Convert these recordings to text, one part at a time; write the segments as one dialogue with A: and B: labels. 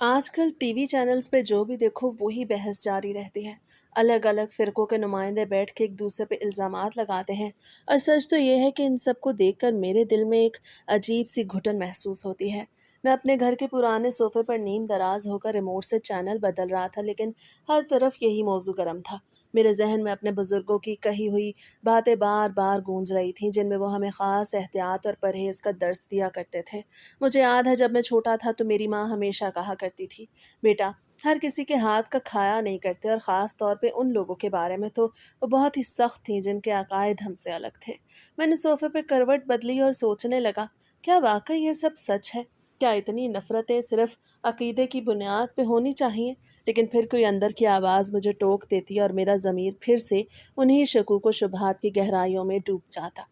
A: آج کل T V channels پہ جو بھی دیکھو وہی بحث جاری رہتی ہے۔ الگ الگ فرقوں کے نمائندے بیٹھ کے ایک دوسرے پہ الزامات لگاتے ہیں، اور سچ تو یہ ہے کہ ان سب کو دیکھ کر میرے دل میں ایک عجیب سی گھٹن محسوس ہوتی ہے۔ میں اپنے گھر کے پرانے صوفے پر نیم دراز ہو کر ریموٹ سے چینل بدل رہا تھا، لیکن ہر طرف یہی موضوع گرم تھا۔ میرے ذہن میں اپنے بزرگوں کی کہی ہوئی باتیں بار بار گونج رہی تھیں، جن میں وہ ہمیں خاص احتیاط اور پرہیز کا درس دیا کرتے تھے۔ مجھے یاد ہے جب میں چھوٹا تھا تو میری ماں ہمیشہ کہا کرتی تھی، بیٹا، ہر کسی کے ہاتھ کا کھایا نہیں کرتے، اور خاص طور پہ ان لوگوں کے بارے میں تو وہ بہت ہی سخت تھیں جن کے عقائد ہم سے الگ تھے۔ میں نے صوفے پہ کروٹ بدلی اور سوچنے لگا، کیا واقعی یہ سب سچ ہے؟ کیا اتنی نفرتیں صرف عقیدے کی بنیاد پہ ہونی چاہیے؟ لیکن پھر کوئی اندر کی آواز مجھے ٹوک دیتی اور میرا ضمیر پھر سے انہی شکوک و شبہات کی گہرائیوں میں ڈوب جاتا۔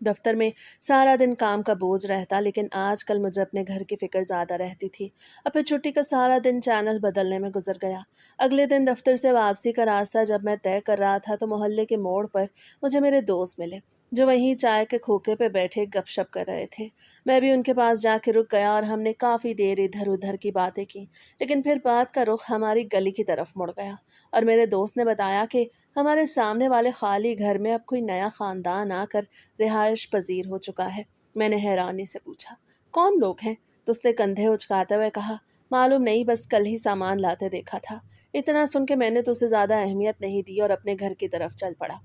A: دفتر میں سارا دن کام کا بوجھ رہتا، لیکن آج کل مجھے اپنے گھر کی فکر زیادہ رہتی تھی۔ اب پھر چھٹی کا سارا دن چینل بدلنے میں گزر گیا۔ اگلے دن دفتر سے واپسی کا راستہ جب میں طے کر رہا تھا تو محلے کے موڑ پر مجھے میرے دوست ملے، جو وہیں چائے کے کھوکے پہ بیٹھے گپ شپ کر رہے تھے۔ میں بھی ان کے پاس جا کے رک گیا اور ہم نے کافی دیر ادھر ادھر کی باتیں کی، لیکن پھر بات کا رخ ہماری گلی کی طرف مڑ گیا، اور میرے دوست نے بتایا کہ ہمارے سامنے والے خالی گھر میں اب کوئی نیا خاندان آ کر رہائش پذیر ہو چکا ہے۔ میں نے حیرانی سے پوچھا، کون لوگ ہیں؟ تو اس نے کندھے اچکاتے ہوئے کہا، معلوم نہیں، بس کل ہی سامان لاتے دیکھا تھا۔ اتنا سن کے میں نے تو اسے زیادہ اہمیت نہیں دی اور اپنے گھر کی طرف چل پڑا۔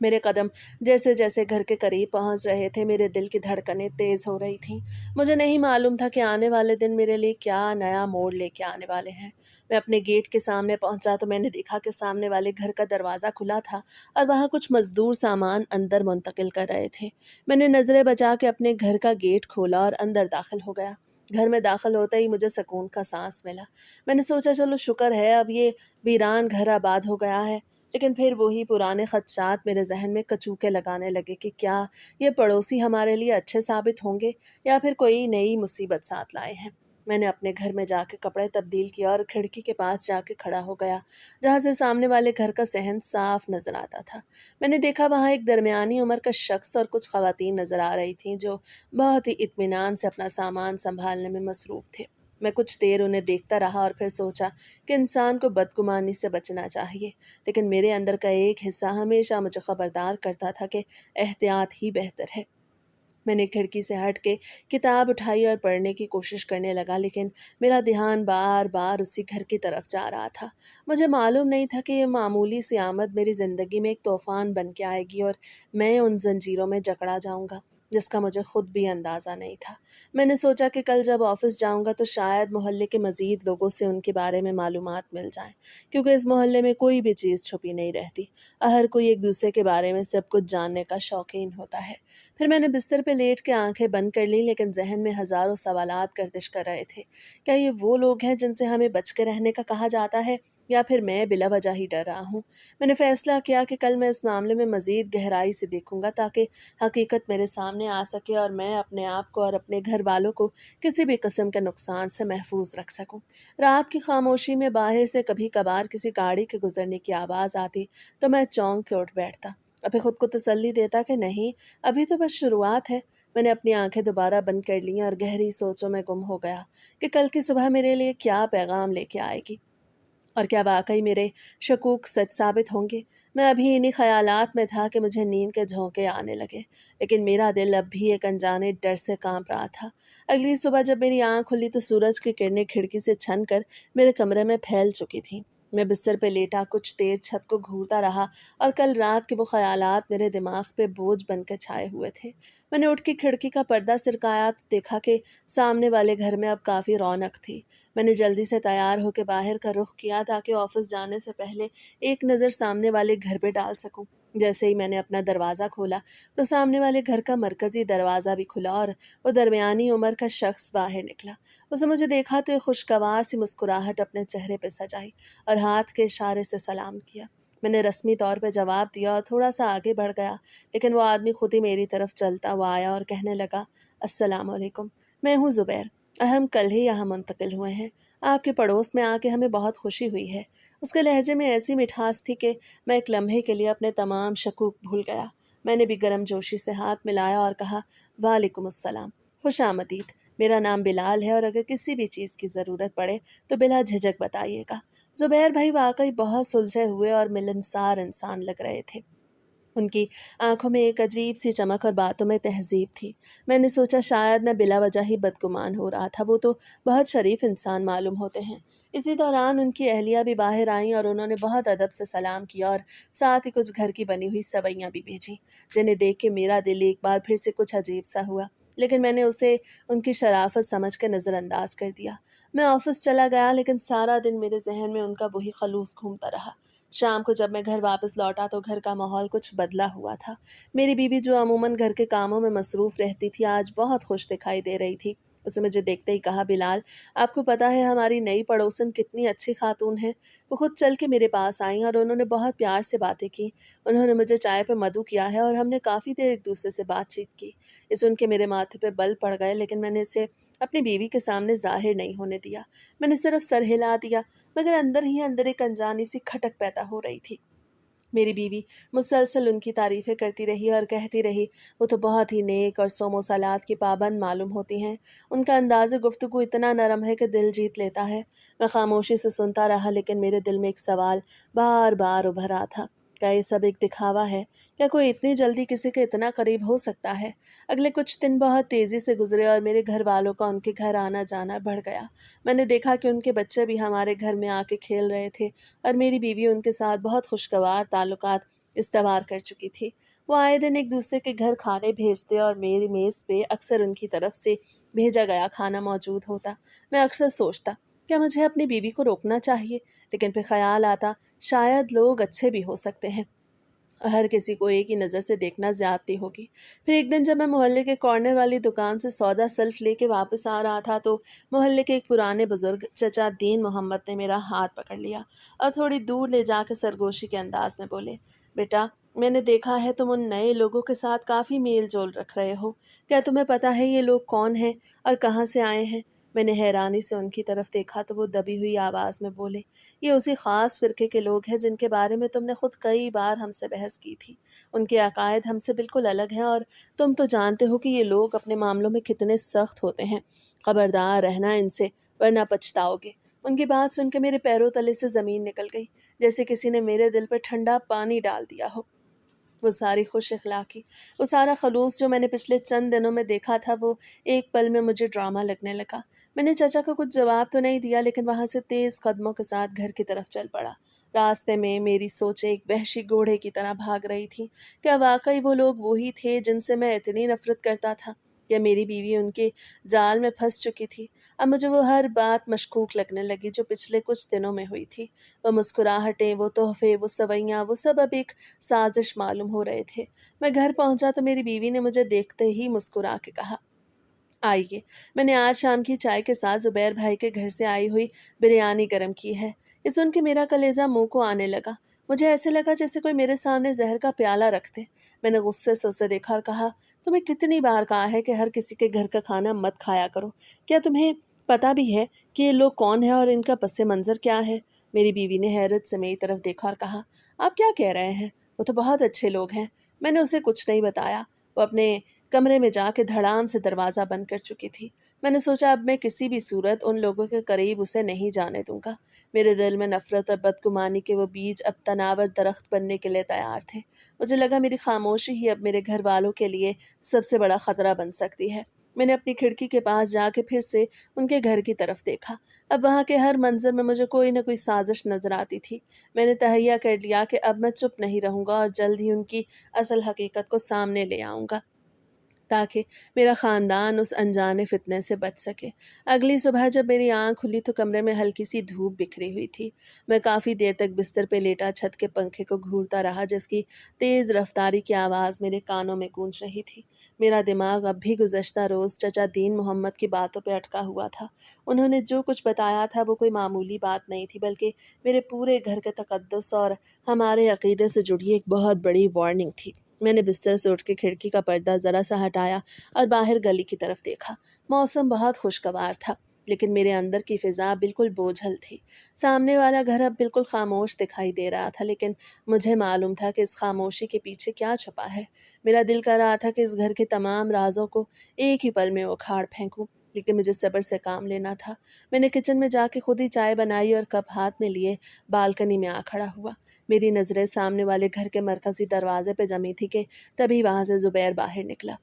A: میرے قدم جیسے جیسے گھر کے قریب پہنچ رہے تھے، میرے دل کی دھڑکنیں تیز ہو رہی تھیں۔ مجھے نہیں معلوم تھا کہ آنے والے دن میرے لیے کیا نیا موڑ لے کے آنے والے ہیں۔ میں اپنے گیٹ کے سامنے پہنچا تو میں نے دیکھا کہ سامنے والے گھر کا دروازہ کھلا تھا اور وہاں کچھ مزدور سامان اندر منتقل کر رہے تھے۔ میں نے نظریں بچا کے اپنے گھر کا گیٹ کھولا اور اندر داخل ہو گیا۔ گھر میں داخل ہوتے ہی مجھے سکون کا سانس ملا۔ میں نے سوچا چلو شکر ہے اب یہ ویران گھر آباد ہو گیا ہے، لیکن پھر وہی پرانے خدشات میرے ذہن میں کچوکے لگانے لگے کہ کیا یہ پڑوسی ہمارے لیے اچھے ثابت ہوں گے یا پھر کوئی نئی مصیبت ساتھ لائے ہیں۔ میں نے اپنے گھر میں جا کے کپڑے تبدیل کیا اور کھڑکی کے پاس جا کے کھڑا ہو گیا، جہاں سے سامنے والے گھر کا صحن صاف نظر آتا تھا۔ میں نے دیکھا وہاں ایک درمیانی عمر کا شخص اور کچھ خواتین نظر آ رہی تھیں جو بہت ہی اطمینان سے اپنا سامان سنبھالنے میں مصروف تھے۔ میں کچھ دیر انہیں دیکھتا رہا اور پھر سوچا کہ انسان کو بدگمانی سے بچنا چاہیے، لیکن میرے اندر کا ایک حصہ ہمیشہ مجھے خبردار کرتا تھا کہ احتیاط ہی بہتر ہے۔ میں نے کھڑکی سے ہٹ کے کتاب اٹھائی اور پڑھنے کی کوشش کرنے لگا، لیکن میرا دھیان بار بار اسی گھر کی طرف جا رہا تھا۔ مجھے معلوم نہیں تھا کہ یہ معمولی سی آمد میری زندگی میں ایک طوفان بن کے آئے گی اور میں ان زنجیروں میں جکڑا جاؤں گا جس کا مجھے خود بھی اندازہ نہیں تھا۔ میں نے سوچا کہ کل جب آفس جاؤں گا تو شاید محلے کے مزید لوگوں سے ان کے بارے میں معلومات مل جائیں، کیونکہ اس محلے میں کوئی بھی چیز چھپی نہیں رہتی، ہر کوئی ایک دوسرے کے بارے میں سب کچھ جاننے کا شوقین ہوتا ہے۔ پھر میں نے بستر پہ لیٹ کے آنکھیں بند کر لیں، لیکن ذہن میں ہزاروں سوالات گردش کر رہے تھے۔ کیا یہ وہ لوگ ہیں جن سے ہمیں بچ کے رہنے کا کہا جاتا ہے، یا پھر میں بلا وجہ ہی ڈر رہا ہوں؟ میں نے فیصلہ کیا کہ کل میں اس معاملے میں مزید گہرائی سے دیکھوں گا تاکہ حقیقت میرے سامنے آ سکے اور میں اپنے آپ کو اور اپنے گھر والوں کو کسی بھی قسم کے نقصان سے محفوظ رکھ سکوں۔ رات کی خاموشی میں باہر سے کبھی کبھار کسی گاڑی کے گزرنے کی آواز آتی تو میں چونک کے اٹھ بیٹھتا، ابھی خود کو تسلی دیتا کہ نہیں، ابھی تو بس شروعات ہے۔ میں نے اپنی آنکھیں دوبارہ بند کر لیں اور گہری سوچوں میں گم ہو گیا کہ کل کی صبح میرے لیے کیا پیغام لے کے آئے گی، اور کیا واقعی میرے شکوک سچ ثابت ہوں گے۔ میں ابھی انہی خیالات میں تھا کہ مجھے نیند کے جھونکے آنے لگے، لیکن میرا دل اب بھی ایک انجانے ڈر سے کانپ رہا تھا۔ اگلی صبح جب میری آنکھ کھلی تو سورج کی کرنیں کھڑکی سے چھن کر میرے کمرے میں پھیل چکی تھیں۔ میں بستر پہ لیٹا کچھ دیر چھت کو گھورتا رہا، اور کل رات کے وہ خیالات میرے دماغ پہ بوجھ بن کے چھائے ہوئے تھے۔ میں نے اٹھ کے کھڑکی کا پردہ سرکایا تو دیکھا کہ سامنے والے گھر میں اب کافی رونق تھی۔ میں نے جلدی سے تیار ہو کے باہر کا رخ کیا تاکہ آفس جانے سے پہلے ایک نظر سامنے والے گھر پہ ڈال سکوں۔ جیسے ہی میں نے اپنا دروازہ کھولا تو سامنے والے گھر کا مرکزی دروازہ بھی کھلا اور وہ درمیانی عمر کا شخص باہر نکلا۔ اسے مجھے دیکھا تو ایک خوشگوار سی مسکراہٹ اپنے چہرے پہ سجائی اور ہاتھ کے اشارے سے سلام کیا۔ میں نے رسمی طور پہ جواب دیا اور تھوڑا سا آگے بڑھ گیا، لیکن وہ آدمی خود ہی میری طرف چلتا ہوا آیا اور کہنے لگا، السلام علیکم، میں ہوں زبیر، ہم کل ہی یہاں منتقل ہوئے ہیں۔ آپ کے پڑوس میں آ کے ہمیں بہت خوشی ہوئی ہے۔ اس کے لہجے میں ایسی مٹھاس تھی کہ میں ایک لمحے کے لیے اپنے تمام شکوک بھول گیا۔ میں نے بھی گرم جوشی سے ہاتھ ملایا اور کہا، وعلیکم السلام، خوش آمدید۔ मेरा नाम बिलाल है और अगर किसी भी चीज़ की ज़रूरत पड़े तो बिला झिझक बताइएगा। ज़ुबैर भाई वाक़ई बहुत सुलझे हुए और मिलनसार इंसान लग रहे थे। उनकी आँखों में एक अजीब-सी चमक और बातों में तहज़ीब थी। मैंने सोचा शायद मैं बिला वजह ही बदगुमान हो रहा था, वो तो बहुत शरीफ़ इंसान मालूम होते हैं। इसी दौरान उनकी अहलिया भी बाहर आईं और उन्होंने बहुत अदब से सलाम किया और साथ ही कुछ घर की बनी हुई सेवइयाँ भी भेजीं, जिन्हें देख के मेरा दिल एक बार फिर से कुछ अजीब-सा हुआ। लेकिन मैंने उसे उनकी शराफ़त समझ कर नज़रअंदाज कर दिया। मैं ऑफ़िस चला गया लेकिन सारा दिन मेरे ज़हन में उनका वही खलूस घूमता रहा। शाम को जब मैं घर वापस लौटा तो घर का माहौल कुछ बदला हुआ था। मेरी बीवी जो अमूमन घर के कामों में मसरूफ़ रहती थी, आज बहुत खुश दिखाई दे रही थी। उसने मुझे देखते ही कहा, बिलाल, आपको पता है हमारी नई पड़ोसन कितनी अच्छी खातून है। वो खुद चल के मेरे पास आईं और उन्होंने बहुत प्यार से बातें की। उन्होंने मुझे चाय पे मधु किया है और हमने काफ़ी देर एक दूसरे से बातचीत की। ये सुन के मेरे माथे पे बल पड़ गए, लेकिन मैंने इसे अपनी बीवी के सामने ज़ाहिर नहीं होने दिया। मैंने सिर्फ सर हिला दिया, मगर अंदर ही अंदर एक अनजानी सी खटक पैदा हो रही थी। मेरी बीवी मुसलसल उनकी तारीफ़ें करती रही और कहती रही, वो तो बहुत ही नेक और सोमो सलात की पाबंद मालूम होती हैं। उनका अंदाज़े गुफ्तगू इतना नरम है कि दिल जीत लेता है। मैं खामोशी से सुनता रहा, लेकिन मेरे दिल में एक सवाल बार बार उभरा था। क्या ये सब एक दिखावा है? क्या कोई इतनी जल्दी किसी के इतना करीब हो सकता है? अगले कुछ दिन बहुत तेज़ी से गुजरे और मेरे घर वालों का उनके घर आना जाना बढ़ गया। मैंने देखा कि उनके बच्चे भी हमारे घर में आके खेल रहे थे और मेरी बीवी उनके साथ बहुत खुशगवार ताल्लुकात इस्तवार कर चुकी थी। वो आए दिन एक दूसरे के घर खाने भेजते और मेरी मेज़ पे अक्सर उनकी तरफ से भेजा गया खाना मौजूद होता। मैं अक्सर सोचता, क्या मुझे अपनी बीवी को रोकना चाहिए? लेकिन फिर ख्याल आता, शायद लोग अच्छे भी हो सकते हैं। हर किसी को एक ही नज़र से देखना ज़्यादती होगी। फिर एक दिन जब मैं मोहल्ले के कॉर्नर वाली दुकान से सौदा सल्फ़ लेके वापस आ रहा था तो मोहल्ले के एक पुराने बुज़ुर्ग चचा दीन मोहम्मद ने मेरा हाथ पकड़ लिया और थोड़ी दूर ले जाकर सरगोशी के अंदाज में बोले, बेटा, मैंने देखा है तुम उन नए लोगों के साथ काफ़ी मेल जोल रख रहे हो। क्या तुम्हें पता है ये लोग कौन हैं और कहाँ से आए हैं? मैंने हैरानी से उनकी तरफ देखा तो वो दबी हुई आवाज़ में बोले, ये उसी ख़ास फ़िरके के लोग हैं जिनके बारे में तुमने खुद कई बार हमसे बहस की थी। उनके अकायद हमसे बिल्कुल अलग हैं और तुम तो जानते हो कि ये लोग अपने मामलों में कितने सख्त होते हैं। खबरदार रहना इनसे, वरना पछताओगे। उनकी बात सुन के मेरे पैरों तले से ज़मीन निकल गई, जैसे किसी ने मेरे दिल पर ठंडा पानी डाल दिया हो। वो सारी खुश इखलाक़ी, वो सारा खलूस जो मैंने पिछले चंद दिनों में देखा था, वो एक पल में मुझे ड्रामा लगने लगा। मैंने चाचा को कुछ जवाब तो नहीं दिया, लेकिन वहाँ से तेज़ कदमों के साथ घर की तरफ चल पड़ा। रास्ते में मेरी सोचें एक वहशी घोड़े की तरह भाग रही थीं। क्या वाक़ई वो लोग वही थे जिनसे मैं इतनी नफ़रत करता था? क्या मेरी बीवी उनके जाल में फँस चुकी थी? अब मुझे वो हर बात मशकूक लगने लगी जो पिछले कुछ दिनों में हुई थी। वो मुस्कुराहटें, वो तोहफ़े, वो सवैयाँ, वो सब अब एक साजिश मालूम हो रहे थे। मैं घर पहुंचा तो मेरी बीवी ने मुझे देखते ही मुस्कुरा के कहा, आइए, मैंने आज शाम की चाय के साथ ज़ुबैर भाई के घर से आई हुई बिरयानी गरम की है। ये सुन के मेरा कलेजा मुंह को आने लगा। मुझे ऐसे लगा जैसे कोई मेरे सामने जहर का प्याला रख दे। मैंने गुस्से से उसे देखा और कहा, तुम्हें कितनी बार कहा है कि हर किसी के घर का खाना मत खाया करो। क्या तुम्हें पता भी है कि ये लोग कौन है और इनका पस मंज़र क्या है? मेरी बीवी ने हैरत से मेरी तरफ देखा और कहा, आप क्या कह रहे हैं? वो तो बहुत अच्छे लोग हैं। मैंने उसे कुछ नहीं बताया। वो अपने कमरे में जाके धड़ाम से दरवाज़ा बंद कर चुकी थी। मैंने सोचा अब मैं किसी भी सूरत उन लोगों के करीब उसे नहीं जाने दूँगा। मेरे दिल में नफ़रत और बदगुमानी के वो बीज अब तनावर दरख्त बनने के लिए तैयार थे। मुझे लगा मेरी खामोशी ही अब मेरे घर वालों के लिए सबसे बड़ा ख़तरा बन सकती है। मैंने अपनी खिड़की के पास जाके फिर से उनके घर की तरफ देखा। अब वहाँ के हर मंज़र में मुझे कोई न कोई साज़िश नज़र आती थी। मैंने तहैया कर लिया कि अब मैं चुप नहीं रहूँगा और जल्द ही उनकी असल हकीकत को सामने ले आऊँगा, ताकि मेरा ख़ानदान उस अनजाने फ़ितने से बच सके। अगली सुबह जब मेरी आँख खुली तो कमरे में हल्की सी धूप बिखरी हुई थी। मैं काफ़ी देर तक बिस्तर पे लेटा छत के पंखे को घूरता रहा, जिसकी तेज़ रफ्तारी की आवाज़ मेरे कानों में गूंज रही थी। मेरा दिमाग अब भी गुज़श्ता रोज़ चचा दीन मोहम्मद की बातों पे अटका हुआ था। उन्होंने जो कुछ बताया था वो कोई मामूली बात नहीं थी, बल्कि मेरे पूरे घर के तक़द्दुस और हमारे अक़ीदे से जुड़ी एक बहुत बड़ी वार्निंग थी। मैंने बिस्तर से उठ के खिड़की का पर्दा ज़रा सा हटाया और बाहर गली की तरफ देखा। मौसम बहुत खुशगवार था, लेकिन मेरे अंदर की फ़िज़ा बिल्कुल बोझल थी। सामने वाला घर अब बिल्कुल खामोश दिखाई दे रहा था, लेकिन मुझे मालूम था कि इस खामोशी के पीछे क्या छुपा है। मेरा दिल कर रहा था कि इस घर के तमाम राज़ों को एक ही पल में उखाड़ फेंकूं। लेकिन मुझे सब्र से काम लेना था। मैंने किचन में जाके खुद ही चाय बनाई और कप हाथ में लिए बालकनी में आ खड़ा हुआ। मेरी नज़रें सामने वाले घर के मरकज़ी दरवाजे पे जमी थी कि तभी वहाँ से ज़ुबैर बाहर निकला।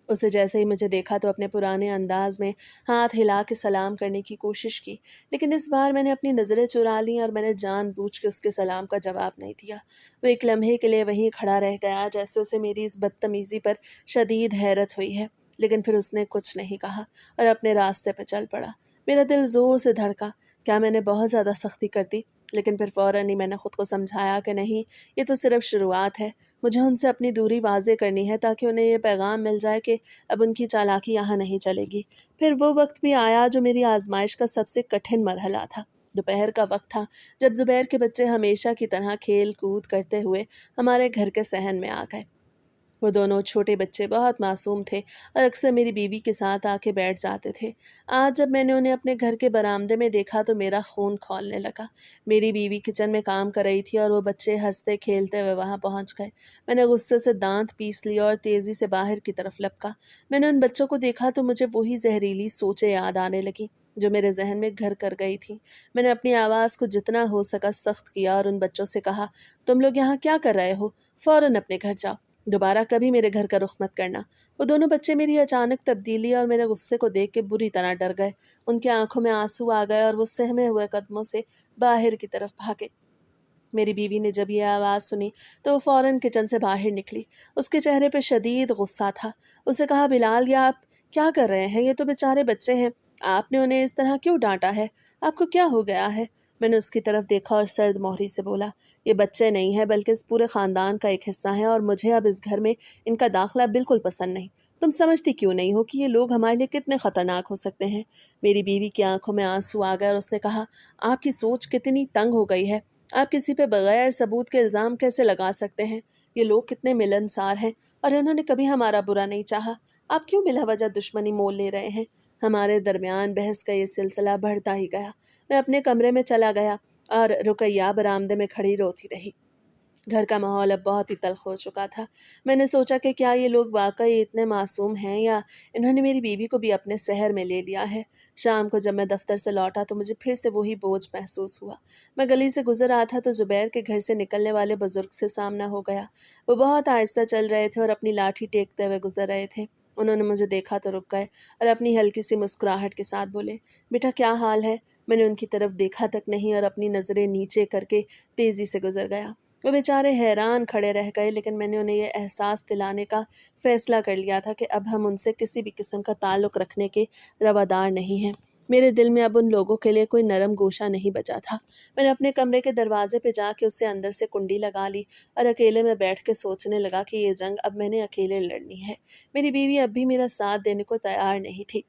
A: उसे जैसे ही मुझे देखा तो अपने पुराने अंदाज में हाथ हिला के सलाम करने की कोशिश की, लेकिन इस बार मैंने अपनी नज़रें चुरा लीं और मैंने जानबूझ के उसके सलाम का जवाब नहीं दिया। वो एक लम्हे के लिए वहीं खड़ा रह गया, जैसे उसे मेरी इस बदतमीज़ी पर शदीद हैरत हुई है। लेकिन फिर उसने कुछ नहीं कहा और अपने रास्ते पर चल पड़ा। मेरा दिल ज़ोर से धड़का। क्या मैंने बहुत ज़्यादा सख्ती कर दी? लेकिन फिर फ़ौरन ही मैंने खुद को समझाया कि नहीं, ये तो सिर्फ़ शुरुआत है। मुझे उनसे अपनी दूरी वाज़ेह करनी है ताकि उन्हें ये पैगाम मिल जाए कि अब उनकी चालाकी यहाँ नहीं चलेगी। फिर वो वक़्त भी आया जो मेरी आज़माइश का सबसे कठिन मरहला था। दोपहर का वक़्त था, जब ज़ुबैर के बच्चे हमेशा की तरह खेल-कूद करते हुए हमारे घर के सहन में आ गए। वो दोनों छोटे बच्चे बहुत मासूम थे और अक्सर मेरी बीवी के साथ आके बैठ जाते थे। आज जब मैंने उन्हें अपने घर के बरामदे में देखा तो मेरा खून खौलने लगा। मेरी बीवी किचन में काम कर रही थी और वो बच्चे हंसते खेलते हुए वहाँ पहुँच गए। मैंने गुस्से से दांत पीस लिए और तेज़ी से बाहर की तरफ लपका। मैंने उन बच्चों को देखा तो मुझे वही जहरीली सोचें याद आने लगीं जो मेरे जहन में घर कर गई थी। मैंने अपनी आवाज़ को जितना हो सका सख्त किया और उन बच्चों से कहा, तुम लोग यहाँ क्या कर रहे हो? फ़ौरन अपने घर जाओ। दोबारा कभी मेरे घर का रुख मत करना। वो दोनों बच्चे मेरी अचानक तब्दीली और मेरे गुस्से को देख के बुरी तरह डर गए। उनकी आंखों में आंसू आ गए और वो सहमे हुए कदमों से बाहर की तरफ भागे। मेरी बीवी ने जब ये आवाज़ सुनी तो वो फ़ौरन किचन से बाहर निकली। उसके चेहरे पे शदीद गुस्सा था। उसे कहा, बिलाल, ये आप क्या कर रहे हैं? ये तो बेचारे बच्चे हैं। आपने उन्हें इस तरह क्यों डांटा है? आपको क्या हो गया है? मैंने उसकी तरफ देखा और सर्द मोहरी से बोला, ये बच्चे नहीं हैं बल्कि इस पूरे ख़ानदान का एक हिस्सा हैं और मुझे अब इस घर में इनका दाखिला बिल्कुल पसंद नहीं। तुम समझती क्यों नहीं हो कि ये लोग हमारे लिए कितने ख़तरनाक हो सकते हैं? मेरी बीवी की आंखों में आंसू आ गए और उसने कहा, आपकी सोच कितनी तंग हो गई है। आप किसी पे बगैर सबूत के इल्ज़ाम कैसे लगा सकते हैं? ये लोग कितने मिलनसार हैं और इन्होंने कभी हमारा बुरा नहीं चाहा। आप क्यों बिला वजह दुश्मनी मोल ले रहे हैं? हमारे दरमियान बहस का ये सिलसिला बढ़ता ही गया। मैं अपने कमरे में चला गया और रुकैया बरामदे में खड़ी रोती रही। घर का माहौल अब बहुत ही तल्ख़ हो चुका था। मैंने सोचा कि क्या ये लोग वाक़ई इतने मासूम हैं या इन्होंने मेरी बीवी को भी अपने सहर में ले लिया है। शाम को जब मैं दफ़्तर से लौटा तो मुझे फिर से वही बोझ महसूस हुआ। मैं गली से गुज़र रहा था तो ज़ुबैर के घर से निकलने वाले बुज़ुर्ग से सामना हो गया। वो बहुत आहिस्ता चल रहे थे और अपनी लाठी टेकते हुए गुज़र रहे थे। उन्होंने मुझे देखा तो रुक गए और अपनी हल्की-सी मुस्कुराहट के साथ बोले, बेटा क्या हाल है? मैंने उनकी तरफ देखा तक नहीं और अपनी नज़रें नीचे करके तेज़ी से गुज़र गया। वो बेचारे हैरान खड़े रह गए, लेकिन मैंने उन्हें ये एहसास दिलाने का फ़ैसला कर लिया था कि अब हम उनसे किसी भी किस्म का ताल्लुक़ रखने के रवादार नहीं हैं। मेरे दिल में अब उन लोगों के लिए कोई नरम गोशा नहीं बचा था। मैंने अपने कमरे के दरवाज़े पे जाके उससे अंदर से कुंडी लगा ली और अकेले में बैठ के सोचने लगा कि ये जंग अब मैंने अकेले लड़नी है। मेरी बीवी अब भी मेरा साथ देने को तैयार नहीं थी।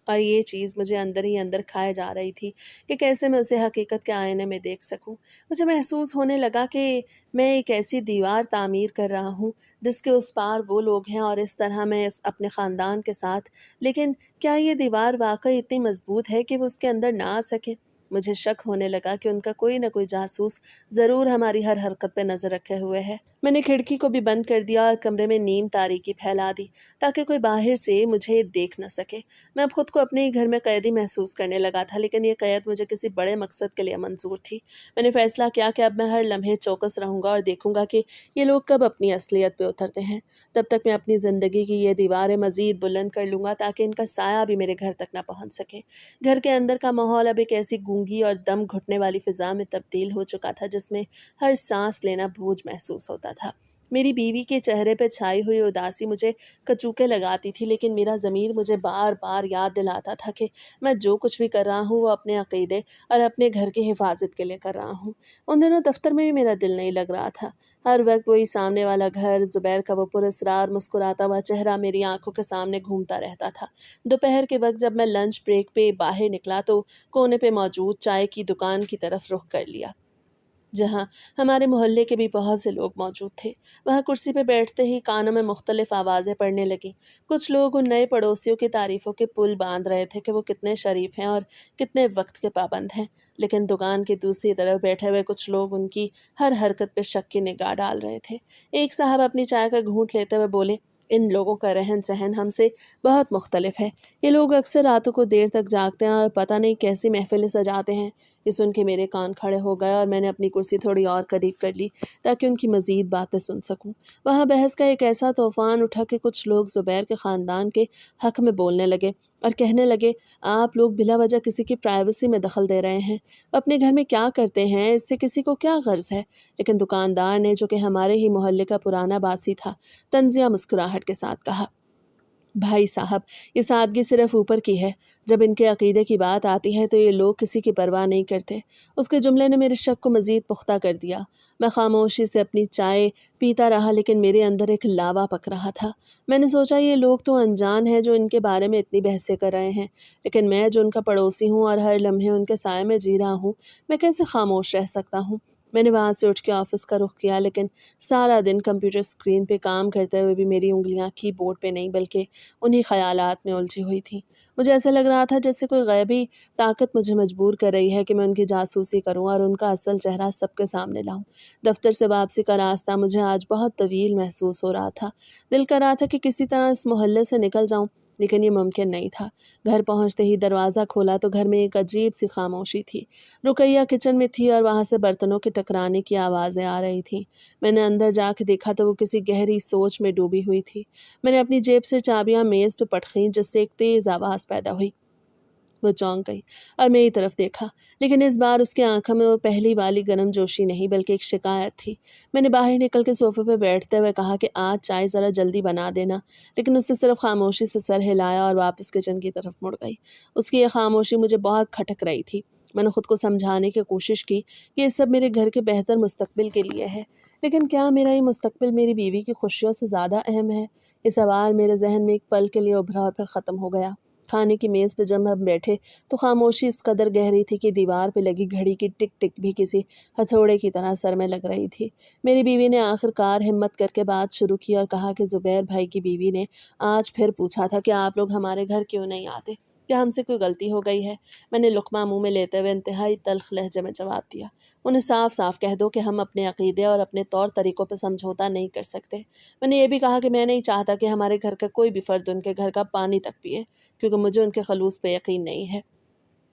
A: और ये चीज़ मुझे अंदर ही अंदर खाए जा रही थी कि कैसे मैं उसे हकीकत के आईने में देख सकूं। मुझे महसूस होने लगा कि मैं एक ऐसी दीवार तामीर कर रहा हूँ जिसके उस पार वो लोग हैं और इस तरह मैं अपने ख़ानदान के साथ। लेकिन क्या ये दीवार वाकई इतनी मजबूत है कि वो उसके अंदर ना आ सके? मुझे शक होने लगा कि उनका कोई ना कोई जासूस ज़रूर हमारी हर हरकत पे नज़र रखे हुए है। मैंने खिड़की को भी बंद कर दिया और कमरे में नीम तारीकी फैला दी ताकि कोई बाहर से मुझे देख न सके। मैं अब खुद को अपने ही घर में कैदी महसूस करने लगा था, लेकिन ये कैद मुझे किसी बड़े मकसद के लिए मंजूर थी। मैंने फैसला किया कि अब मैं हर लम्हे चौकस रहूंगा और देखूंगा कि ये लोग कब अपनी असलियत पे उतरते हैं। तब तक मैं अपनी ज़िंदगी की ये दीवारें मज़ीद बुलंद कर लूँगा ताकि इनका साया भी मेरे घर तक ना पहुँच सके। घर के अंदर का माहौल अब एक ऐसी गूंगी और दम घुटने वाली फ़िज़ा में तब्दील हो चुका था जिसमें हर सांस लेना बोझ महसूस होता था। मेरी बीवी के चेहरे पे छाई हुई उदासी मुझे कचूके लगाती थी, लेकिन मेरा ज़मीर मुझे बार-बार याद दिलाता था कि मैं जो कुछ भी कर रहा हूँ वो अपने अक़ीदे और अपने घर की हिफाज़त के लिए कर रहा हूँ। उन दिनों दफ़्तर में भी मेरा दिल नहीं लग रहा था। हर वक़्त वही सामने वाला घर, ज़ुबैर का वो पुरअसरार मुस्कुराता हुआ चेहरा मेरी आँखों के सामने घूमता रहता था। दोपहर के वक़्त जब मैं लंच ब्रेक पे बाहर निकला तो कोने पे मौजूद चाय की दुकान की तरफ रुख कर लिया, जहाँ हमारे मोहल्ले के भी बहुत से लोग मौजूद थे। वहाँ कुर्सी पे बैठते ही कानों में मुख्तलिफ आवाज़ें पड़ने लगीं। कुछ लोग उन नए पड़ोसियों की तारीफ़ों के पुल बांध रहे थे कि वो कितने शरीफ हैं और कितने वक्त के पाबंद हैं, लेकिन दुकान की दूसरी तरफ बैठे हुए कुछ लोग उनकी हर हरकत पे शक की निगाह डाल रहे थे। एक साहब अपनी चाय का घूंट लेते हुए बोले, इन लोगों का रहन सहन हमसे बहुत मुख्तलिफ है। ये लोग अक्सर रातों को देर तक जागते हैं और पता नहीं कैसी महफिलें सजाते हैं। ये सुन के मेरे कान खड़े हो गए और मैंने अपनी कुर्सी थोड़ी और करीब कर ली ताकि उनकी मज़ीद बातें सुन सकूं। वहाँ बहस का एक ऐसा तूफान उठा कि कुछ लोग ज़ुबैर के ख़ानदान के हक़ में बोलने लगे और कहने लगे, आप लोग बिला वजह किसी की प्राइवेसी में दखल दे रहे हैं। अपने घर में क्या करते हैं, इससे किसी को क्या गर्ज है। लेकिन दुकानदार ने, जो कि हमारे ही मोहल्ले का पुराना बासी था, तंजिया मुस्कुराहट के साथ कहा, भाई साहब, ये सादगी सिर्फ ऊपर की है। जब इनके अकीदे की बात आती है तो ये लोग किसी की परवाह नहीं करते। उसके जुमले ने मेरे शक को मज़ीद पुख्ता कर दिया। मैं खामोशी से अपनी चाय पीता रहा, लेकिन मेरे अंदर एक लावा पक रहा था। मैंने सोचा, ये लोग तो अनजान हैं जो इनके बारे में इतनी बहसें कर रहे हैं, लेकिन मैं जो उनका पड़ोसी हूँ और हर लम्हे उनके साए में जी रहा हूँ, मैं कैसे खामोश रह सकता हूँ। मैंने वहाँ से उठ के ऑफिस का रुख किया, लेकिन सारा दिन कंप्यूटर स्क्रीन पे काम करते हुए भी मेरी उंगलियां कीबोर्ड पे नहीं बल्कि उन्हीं ख़यालात में उलझी हुई थी। मुझे ऐसा लग रहा था जैसे कोई गैबी ताकत मुझे मजबूर कर रही है कि मैं उनकी जासूसी करूं और उनका असल चेहरा सबके सामने लाऊं। दफ्तर से वापसी का रास्ता मुझे आज बहुत तवील महसूस हो रहा था। दिल कर रहा था कि किसी तरह इस मोहल्ले से निकल जाऊं, लेकिन ये मुमकिन नहीं था। घर पहुंचते ही दरवाज़ा खोला तो घर में एक अजीब सी खामोशी थी। रुकैया किचन में थी और वहाँ से बर्तनों के टकराने की आवाज़ें आ रही थीं। मैंने अंदर जाके देखा तो वो किसी गहरी सोच में डूबी हुई थी। मैंने अपनी जेब से चाबियां मेज़ पे पटकीं, जिससे एक तेज़ आवाज़ पैदा हुई। वो चौंक गई और मेरी तरफ देखा, लेकिन इस बार उसकी आंखों में वो पहली वाली गर्मजोशी नहीं बल्कि एक शिकायत थी। मैंने बाहर निकल के सोफे पे बैठते हुए कहा कि आज चाय ज़रा जल्दी बना देना, लेकिन उसने सिर्फ खामोशी से सर हिलाया और वापस किचन की तरफ मुड़ गई। उसकी ये खामोशी मुझे बहुत खटक रही थी। मैंने खुद को समझाने की कोशिश की कि ये सब मेरे घर के बेहतर मुस्तकबिल के लिए है, लेकिन क्या मेरा ये मुस्तकबिल मेरी बीवी की खुशियों से ज़्यादा अहम है? ये सवाल मेरे जहन में एक पल के लिए उभरा और फिर ख़त्म हो गया। खाने की मेज़ पे जब हम बैठे तो खामोशी इस कदर गहरी थी कि दीवार पे लगी घड़ी की टिक टिक भी किसी हथौड़े की तरह सर में लग रही थी। मेरी बीवी ने आखिरकार हिम्मत करके बात शुरू की और कहा कि ज़ुबैर भाई की बीवी ने आज फिर पूछा था कि आप लोग हमारे घर क्यों नहीं आते, क्या हमसे कोई गलती हो गई है। मैंने लुक़मा मुंह में लेते हुए इंतहाई तल्ख़ लहजे में जवाब दिया, उन्हें साफ साफ कह दो कि हम अपने अक़ीदे और अपने तौर तरीक़ों पर समझौता नहीं कर सकते। मैंने ये भी कहा कि मैं नहीं चाहता कि हमारे घर का कोई भी फ़र्द उनके घर का पानी तक पिए, क्योंकि मुझे उनके खलूस पे यकीन नहीं है।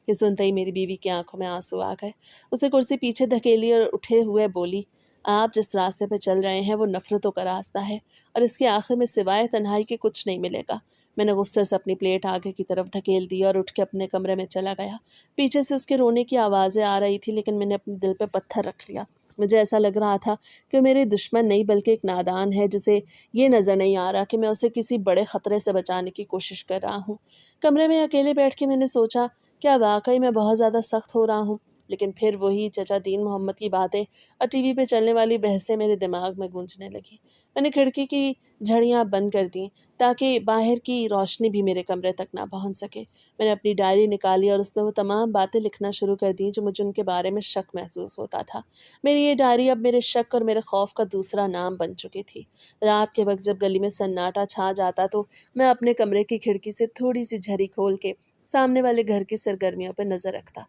A: ये सुनते ही मेरी बीवी की आंखों में आंसू आ गए। उसने कुर्सी पीछे धकेली और उठे हुए बोली, आप जिस रास्ते पे चल रहे हैं वो नफरतों का रास्ता है और इसके आखिर में सिवाय तन्हाई के कुछ नहीं मिलेगा। मैंने गुस्से से अपनी प्लेट आगे की तरफ धकेल दी और उठ के अपने कमरे में चला गया। पीछे से उसके रोने की आवाज़ें आ रही थी, लेकिन मैंने अपने दिल पे पत्थर रख लिया। मुझे ऐसा लग रहा था कि वो मेरे दुश्मन नहीं बल्कि एक नादान है, जिसे ये नज़र नहीं आ रहा कि मैं उसे किसी बड़े ख़तरे से बचाने की कोशिश कर रहा हूँ। कमरे में अकेले बैठ के मैंने सोचा, क्या वाक़ई मैं बहुत ज़्यादा सख्त हो रहा हूँ? लेकिन फिर वही चचा दीन मोहम्मद की बातें और टीवी पे चलने वाली बहसें मेरे दिमाग में गूंजने लगी। मैंने खिड़की की झड़ियाँ बंद कर दी ताकि बाहर की रोशनी भी मेरे कमरे तक ना पहुंच सके। मैंने अपनी डायरी निकाली और उसमें वो तमाम बातें लिखना शुरू कर दी जो मुझे उनके बारे में शक महसूस होता था। मेरी ये डायरी अब मेरे शक और मेरे खौफ का दूसरा नाम बन चुकी थी। रात के वक्त जब गली में सन्नाटा छा जाता तो मैं अपने कमरे की खिड़की से थोड़ी सी झरी खोल के सामने वाले घर की सरगर्मियों पर नजर रखता।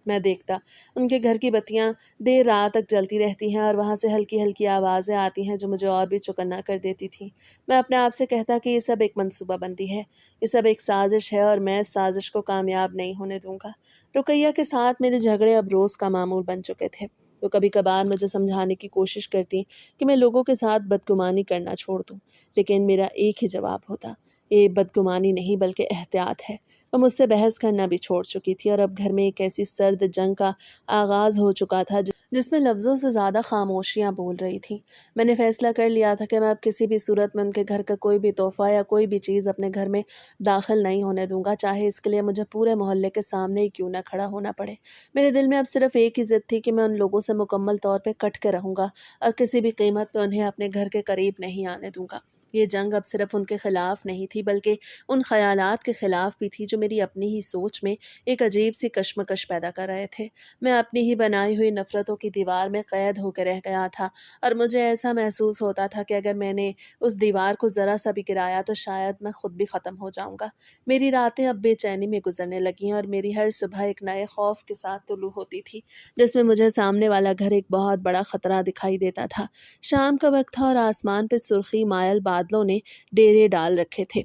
A: मैं देखता, उनके घर की बत्तियां देर रात तक जलती रहती हैं और वहां से हल्की हल्की आवाज़ें आती हैं जो मुझे और भी चौकन्ना कर देती थी। मैं अपने आप से कहता कि ये सब एक मंसूबाबंदी है, ये सब एक साजिश है और मैं इस साजिश को कामयाब नहीं होने दूंगा। रुकैया के साथ मेरे झगड़े अब रोज़ का मामूल बन चुके थे। तो कभी कभार मुझे समझाने की कोशिश करती कि मैं लोगों के साथ बदगुमानी करना छोड़ दूं, लेकिन मेरा एक ही जवाब होता, ये बदगुमानी नहीं बल्कि एहतियात है। वो मुझसे बहस करना भी छोड़ चुकी थी और अब घर में एक ऐसी सर्द जंग का आगाज़ हो चुका था जिसमें लफ्ज़ों से ज़्यादा खामोशियाँ बोल रही थीं। मैंने फ़ैसला कर लिया था कि मैं अब किसी भी सूरत में उनके घर का कोई भी तोहफ़ा या कोई भी चीज़ अपने घर में दाखिल नहीं होने दूंगा, चाहे इसके लिए मुझे पूरे मोहल्ले के सामने ही क्यों ना खड़ा होना पड़े। मेरे दिल में अब सिर्फ एक ही ज़िद थी कि मैं उन लोगों से मुकम्मल तौर पर कट के रहूँगा और किसी भी कीमत पर उन्हें अपने घर के करीब नहीं आने दूंगा। ये जंग अब सिर्फ उनके खिलाफ नहीं थी बल्कि उन ख़यालात के ख़िलाफ़ भी थी जो मेरी अपनी ही सोच में एक अजीब सी कश्मकश पैदा कर रहे थे। मैं अपनी ही बनाई हुई नफ़रतों की दीवार में क़ैद होकर रह गया था और मुझे ऐसा महसूस होता था कि अगर मैंने उस दीवार को ज़रा सा भी गिराया तो शायद मैं खुद भी ख़त्म हो जाऊँगा। मेरी रातें अब बेचैनी में गुजरने लगीं और मेरी हर सुबह एक नए खौफ के साथ तुलू होती थी, जिसमें मुझे सामने वाला घर एक बहुत बड़ा ख़तरा दिखाई देता था। शाम का वक्त था और आसमान पे सुर्खी मायल बादल बादलों ने डेरे डाल रखे थे।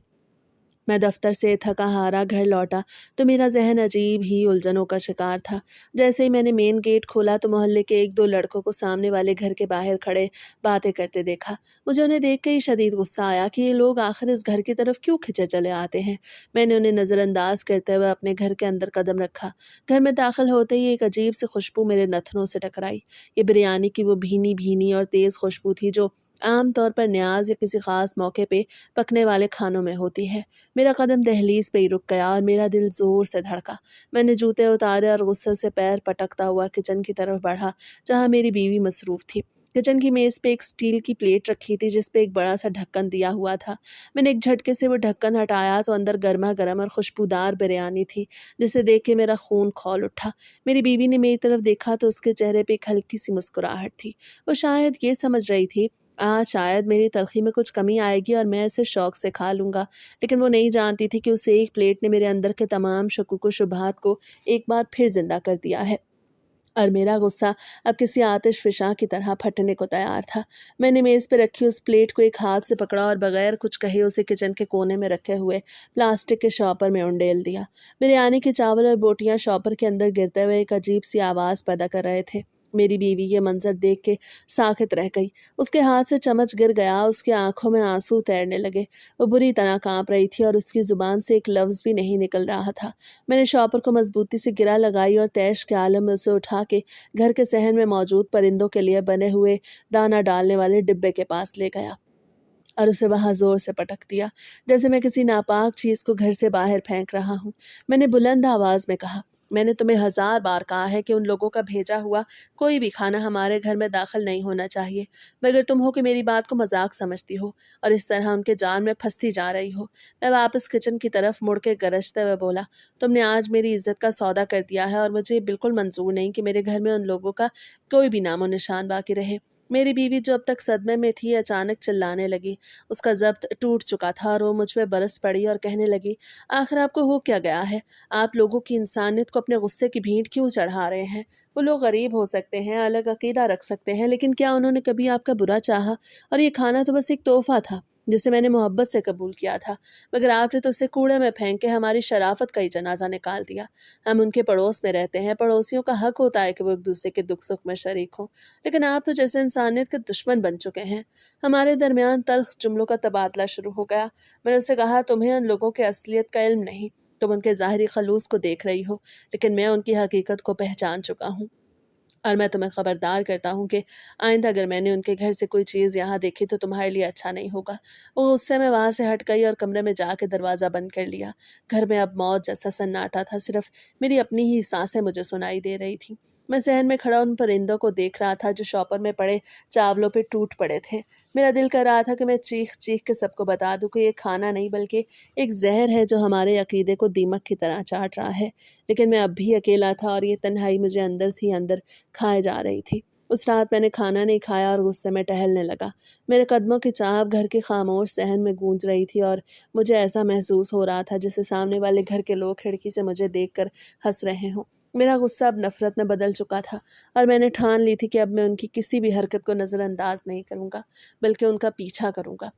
A: मैं दफ्तर से थका हारा घर लौटा तो मेरा जहन अजीब ही उलझनों का शिकार था। जैसे ही मैंने मेन गेट खोला तो मोहल्ले के एक दो लड़कों को सामने वाले घर के बाहर खड़े बातें करते देखा। मुझे उन्हें देख के ही शदीद गुस्सा आया कि ये लोग आखिर इस घर की तरफ क्यों खिंचे चले आते हैं। मैंने उन्हें नज़रअंदाज करते हुए अपने घर के अंदर कदम रखा। घर में दाखिल होते ही एक अजीब सी खुशबू मेरे नथनों से टकराई। ये बिरयानी की वो भीनी भीनी और तेज़ खुशबू थी जो आम तौर पर न्याज या किसी खास मौके पे पकने वाले खानों में होती है। मेरा कदम दहलीज पे ही रुक गया और मेरा दिल जोर से धड़का। मैंने जूते उतारे और गुस्से से पैर पटकता हुआ किचन की तरफ बढ़ा, जहां मेरी बीवी मसरूफ थी। किचन की मेज पे एक स्टील की प्लेट रखी थी जिस पे एक बड़ा सा ढक्कन दिया हुआ था। मैंने एक झटके से वो ढक्कन हटाया तो अंदर गर्मा गर्म और खुशबूदार बिरयानी थी, जिसे देख के मेरा खून खौल उठा। मेरी बीवी ने मेरी तरफ देखा तो उसके चेहरे पे एक हल्की सी मुस्कुराहट थी। वो शायद ये समझ रही थी आज शायद मेरी तलखी में कुछ कमी आएगी और मैं इसे शौक से खा लूंगा, लेकिन वो नहीं जानती थी कि उस एक प्लेट ने मेरे अंदर के तमाम शकूक व शुबहात को एक बार फिर जिंदा कर दिया है। और मेरा गुस्सा अब किसी आतिश फिशा की तरह फटने को तैयार था। मैंने मेज पे रखी उस प्लेट को एक हाथ से पकड़ा और बगैर कुछ कहे उसे किचन के कोने में रखे हुए प्लास्टिक के शॉपर में उंडेल दिया। बिरयानी के चावल और बोटियां शॉपर के अंदर गिरते हुए एक अजीब सी आवाज़ पैदा कर रहे थे। मेरी बीवी ये मंजर देख के साखित रह गई। उसके हाथ से चम्मच गिर गया, उसकी आंखों में आंसू तैरने लगे। वो बुरी तरह कांप रही थी और उसकी जुबान से एक लफ्ज़ भी नहीं निकल रहा था। मैंने शॉपर को मजबूती से गिरा लगाई और तैश के आलम में उसे उठा के घर के सहन में मौजूद परिंदों के लिए बने हुए दाना डालने वाले डिब्बे के पास ले गया और उसे वहां जोर से पटक दिया, जैसे मैं किसी नापाक चीज को घर से बाहर फेंक रहा हूँ। मैंने बुलंद आवाज में कहा, मैंने तुम्हें 1000 बार कहा है कि उन लोगों का भेजा हुआ कोई भी खाना हमारे घर में दाखिल नहीं होना चाहिए, मगर तुम हो कि मेरी बात को मजाक समझती हो और इस तरह उनके जाल में फंसती जा रही हो। मैं वापस किचन की तरफ मुड़ के गरजते हुए बोला, तुमने आज मेरी इज्जत का सौदा कर दिया है और मुझे बिल्कुल मंजूर नहीं कि मेरे घर में उन लोगों का कोई भी नामो निशान बाकी रहे। मेरी बीवी जो अब तक सदमे में थी अचानक चिल्लाने लगी। उसका ज़ब्त टूट चुका था और वो मुझ पे बरस पड़ी और कहने लगी, आखिर आपको हो क्या गया है? आप लोगों की इंसानियत को अपने गुस्से की भींट क्यों चढ़ा रहे हैं? वो लोग गरीब हो सकते हैं, अलग अकीदा रख सकते हैं, लेकिन क्या उन्होंने कभी आपका बुरा चाहा? और ये खाना तो बस एक तोहफा था जिसे मैंने मोहब्बत से कबूल किया था, मगर आपने तो उसे कूड़े में फेंक के हमारी शराफत का ही जनाजा निकाल दिया। हम उनके पड़ोस में रहते हैं, पड़ोसियों का हक होता है कि वो एक दूसरे के दुख सुख में शरीक हों, लेकिन आप तो जैसे इंसानियत के दुश्मन बन चुके हैं। हमारे दरमियान तल्ख जुमलों का तबादला शुरू हो गया। मैंने उससे कहा, तुम्हें उन लोगों के असलियत का इल्म नहीं, तुम उनके ज़ाहिरी खलूस को देख रही हो, लेकिन मैं उनकी हकीकत को पहचान चुका हूँ। और मैं तुम्हें खबरदार करता हूँ कि आइंदा अगर मैंने उनके घर से कोई चीज़ यहाँ देखी तो तुम्हारे लिए अच्छा नहीं होगा। वो गुस्से में वहाँ से हट गई और कमरे में जाके दरवाज़ा बंद कर लिया। घर में अब मौत जैसा सन्नाटा था, सिर्फ मेरी अपनी ही सांसें मुझे सुनाई दे रही थी। मैं सहन में खड़ा उन परिंदों को देख रहा था जो शॉपर में पड़े चावलों पे टूट पड़े थे। मेरा दिल कर रहा था कि मैं चीख चीख के सबको बता दूं कि ये खाना नहीं बल्कि एक जहर है जो हमारे अकीदे को दीमक की तरह चाट रहा है। लेकिन मैं अब भी अकेला था और ये तन्हाई मुझे अंदर से ही अंदर खाए जा रही थी। उस रात मैंने खाना नहीं खाया और गुस्से में टहलने लगा। मेरे कदमों की चाप घर के खामोश सहन में गूंज रही थी और मुझे ऐसा महसूस हो रहा था जैसे सामने वाले घर के लोग खिड़की से मुझे देखकर हंस रहे हों। मेरा गुस्सा अब नफरत में बदल चुका था और मैंने ठान ली थी कि अब मैं उनकी किसी भी हरकत को नज़रअंदाज नहीं करूंगा, बल्कि उनका पीछा करूंगा।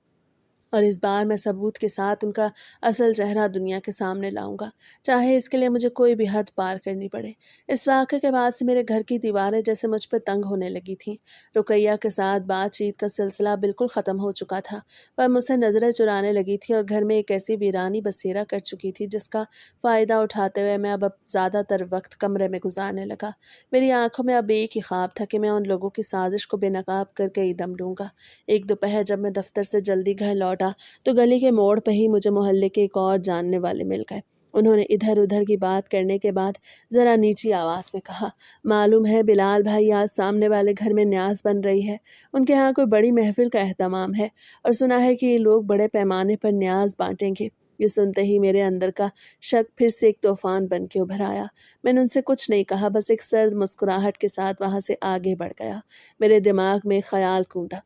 A: और इस बार मैं सबूत के साथ उनका असल चेहरा दुनिया के सामने लाऊंगा, चाहे इसके लिए मुझे कोई भी हद पार करनी पड़े। इस वाक़े के बाद से मेरे घर की दीवारें जैसे मुझ पर तंग होने लगी थीं। रुकैया के साथ बातचीत का सिलसिला बिल्कुल ख़त्म हो चुका था। वह मुझसे नज़रें चुराने लगी थी और घर में एक ऐसी वीरानी बसेरा कर चुकी थी जिसका फ़ायदा उठाते हुए मैं अब ज़्यादातर वक्त कमरे में गुजारने लगा। मेरी आंखों में अब एक ही ख्वाब था कि मैं उन लोगों की साजिश को बेनकाब करके ही दम लूँगा। एक दोपहर जब मैं दफ्तर से जल्दी घर लौटा तो गली के मोड़ पर ही मुझे मोहल्ले के एक और जानने वाले मिल गए। उन्होंने इधर उधर की बात करने के बाद ज़रा नीची आवाज़ में कहा, मालूम है बिलाल भाई आज सामने वाले घर में न्यास बन रही है। उनके यहाँ कोई बड़ी महफिल का एहतमाम है और सुना है कि ये लोग बड़े पैमाने पर न्यास बांटेंगे। ये सुनते ही मेरे अंदर का शक फिर से एक तूफान बन के उभर आया। मैंने उनसे कुछ नहीं कहा, बस एक सर्द मुस्कुराहट के साथ वहाँ से आगे बढ़ गया। मेरे दिमाग में ख्याल कूदा,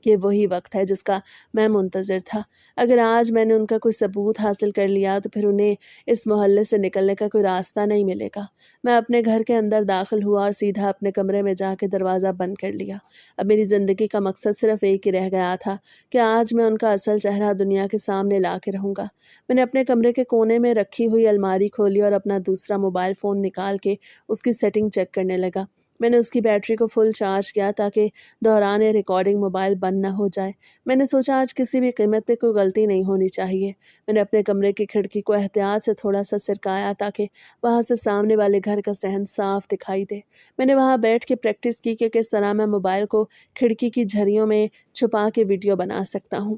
A: یہ وہی وقت ہے جس کا میں منتظر تھا۔ اگر آج میں نے ان کا کوئی ثبوت حاصل کر لیا تو پھر انہیں اس محلے سے نکلنے کا کوئی راستہ نہیں ملے گا۔ میں اپنے گھر کے اندر داخل ہوا اور سیدھا اپنے کمرے میں جا کے دروازہ بند کر لیا۔ اب میری زندگی کا مقصد صرف ایک ہی رہ گیا تھا کہ آج میں ان کا اصل چہرہ دنیا کے سامنے لا کے رہوں گا۔ میں نے اپنے کمرے کے کونے میں رکھی ہوئی الماری کھولی اور اپنا دوسرا موبائل فون نکال کے اس کی سیٹنگ چیک کرنے لگا۔ میں نے اس کی بیٹری کو فل چارج کیا تاکہ دوران ریکارڈنگ موبائل بند نہ ہو جائے۔ میں نے سوچا آج کسی بھی قیمت پہ کوئی غلطی نہیں ہونی چاہیے۔ میں نے اپنے کمرے کی کھڑکی کو احتیاط سے تھوڑا سا سرکایا تاکہ وہاں سے سامنے والے گھر کا صحن صاف دکھائی دے۔ میں نے وہاں بیٹھ کے پریکٹس کی کہ کس طرح میں موبائل کو کھڑکی کی جھریوں میں چھپا کے ویڈیو بنا سکتا ہوں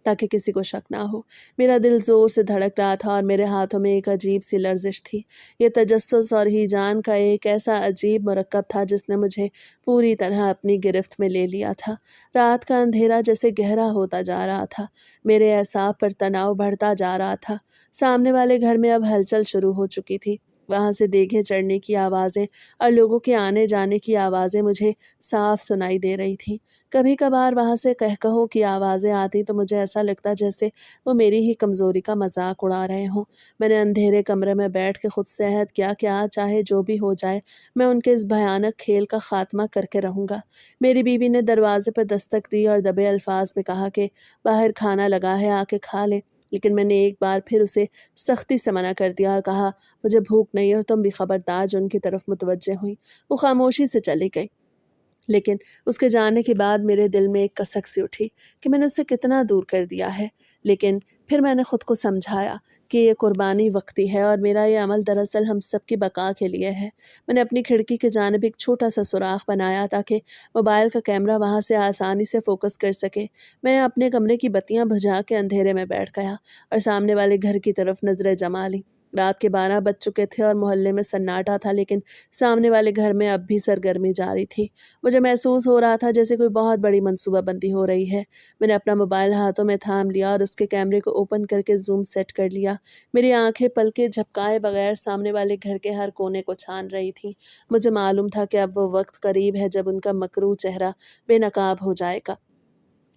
A: تاکہ کسی کو شک نہ ہو۔ میرا دل زور سے دھڑک رہا تھا اور میرے ہاتھوں میں ایک عجیب سی لرزش تھی۔ یہ تجسس اور ہیجان کا ایک ایسا عجیب مرکب تھا جس نے مجھے پوری طرح اپنی گرفت میں لے لیا تھا۔ رات کا اندھیرا جیسے گہرا ہوتا جا رہا تھا، میرے اعصاب پر تناؤ بڑھتا جا رہا تھا۔ سامنے والے گھر میں اب ہلچل شروع ہو چکی تھی۔ وہاں سے دیگیں چڑھنے کی آوازیں اور لوگوں کے آنے جانے کی آوازیں مجھے صاف سنائی دے رہی تھیں۔ کبھی کبھار وہاں سے قہقہوں کی آوازیں آتی تو مجھے ایسا لگتا جیسے وہ میری ہی کمزوری کا مذاق اڑا رہے ہوں۔ میں نے اندھیرے کمرے میں بیٹھ کے خود سے عہد کیا کہ آج چاہے جو بھی ہو جائے میں ان کے اس بھیانک کھیل کا خاتمہ کر کے رہوں گا۔ میری بیوی نے دروازے پہ دستک دی اور دبے الفاظ میں کہا کہ باہر کھانا لگا ہے، آ کے کھا لیں، لیکن میں نے ایک بار پھر اسے سختی سے منع کر دیا اور کہا مجھے بھوک نہیں اور تم بھی خبردار۔ جو ان کی طرف متوجہ ہوئی وہ خاموشی سے چلی گئی، لیکن اس کے جانے کے بعد میرے دل میں ایک کسک سی اٹھی کہ میں نے اسے کتنا دور کر دیا ہے۔ لیکن پھر میں نے خود کو سمجھایا کہ یہ قربانی وقتی ہے اور میرا یہ عمل دراصل ہم سب کی بقا کے لیے ہے۔ میں نے اپنی کھڑکی کی جانب ایک چھوٹا سا سوراخ بنایا تاکہ موبائل کا کیمرہ وہاں سے آسانی سے فوکس کر سکے۔ میں اپنے کمرے کی بتیاں بجھا کے اندھیرے میں بیٹھ گیا اور سامنے والے گھر کی طرف نظریں جما لی۔ رات کے 12 بج چکے تھے اور محلے میں سناٹا تھا، لیکن سامنے والے گھر میں اب بھی سرگرمی جاری تھی۔ مجھے محسوس ہو رہا تھا جیسے کوئی بہت بڑی منصوبہ بندی ہو رہی ہے۔ میں نے اپنا موبائل ہاتھوں میں تھام لیا اور اس کے کیمرے کو اوپن کر کے زوم سیٹ کر لیا۔ میری آنکھیں پلکیں جھپکائے بغیر سامنے والے گھر کے ہر کونے کو چھان رہی تھیں۔ مجھے معلوم تھا کہ اب وہ وقت قریب ہے جب ان کا مکروہ چہرہ بے نقاب ہو جائے گا۔